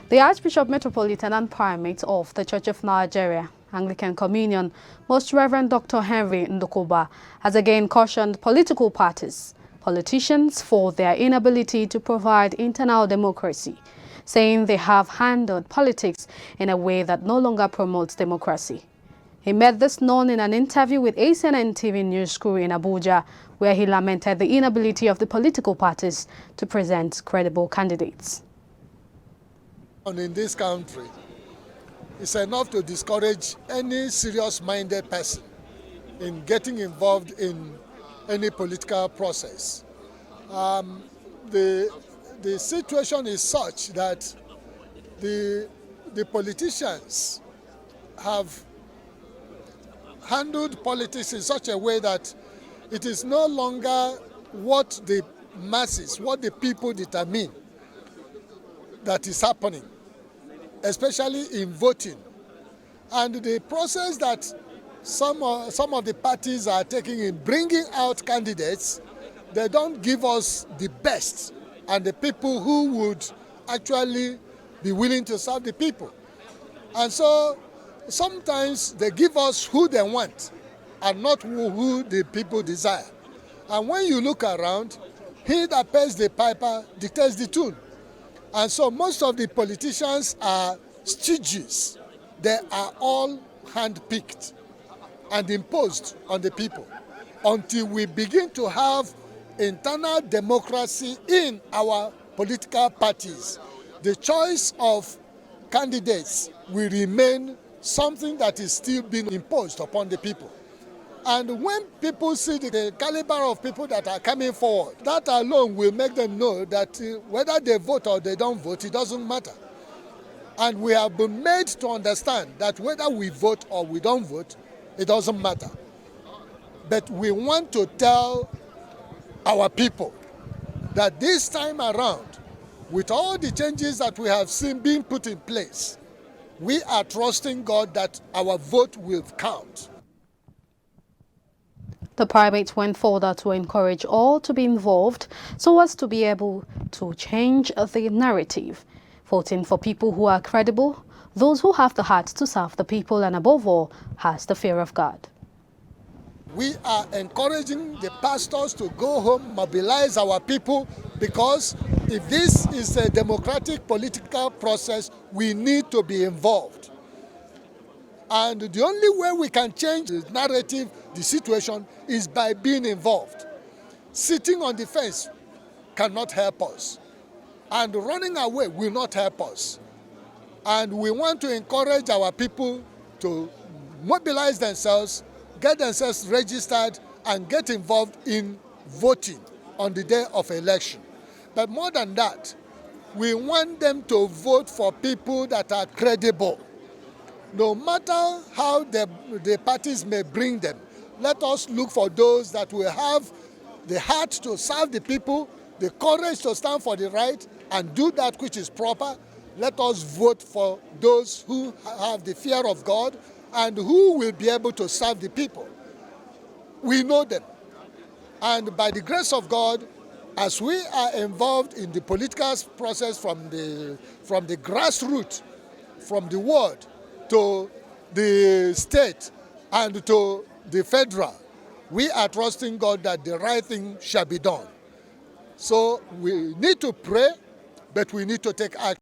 The Archbishop Metropolitan and Primate of the Church of Nigeria, Anglican Communion, Most Reverend Dr. Henry Ndukuba, has again cautioned political politicians for their inability to provide internal democracy, saying they have handled politics in a way that no longer promotes democracy. He made this known in an interview with ACNNTV News School in Abuja, where he lamented the inability of the political parties to present credible candidates. In this country, it's enough to discourage any serious-minded person in getting involved in any political process. The situation is such that the politicians have handled politics in such a way that it is no longer what the masses, what the people determine that is happening, especially in voting. And the process that some of the parties are taking in bringing out candidates, they don't give us the best and the people who would actually be willing to serve the people. And so sometimes they give us who they want and not who the people desire. And when you look around, he that pays the piper dictates the tune. And so most of the politicians are stooges. They are all hand-picked and imposed on the people until we begin to have internal democracy in our political parties. The choice of candidates will remain something that is still being imposed upon the people. And when people see the caliber of people that are coming forward, that alone will make them know that whether they vote or they don't vote, it doesn't matter. And we have been made to understand that whether we vote or we don't vote, it doesn't matter. But we want to tell our people that this time around, with all the changes that we have seen being put in place, we are trusting God that our vote will count. The Primate went further to encourage all to be involved so as to be able to change the narrative, voting for people who are credible, those who have the heart to serve the people, and above all, has the fear of God. We are encouraging the pastors to go home, mobilize our people, because if this is a democratic political process, we need to be involved. And the only way we can change the narrative, the situation, is by being involved. Sitting on the fence cannot help us. And running away will not help us. And we want to encourage our people to mobilize themselves, get themselves registered, and get involved in voting on the day of election. But more than that, we want them to vote for people that are credible. No matter how the parties may bring them, let us look for those that will have the heart to serve the people, the courage to stand for the right, and do that which is proper. Let us vote for those who have the fear of God and who will be able to serve the people. We know them. And by the grace of God, as we are involved in the political process from the grassroots, from the ward to the state and to the federal, we are trusting God that the right thing shall be done. So we need to pray, but we need to take action.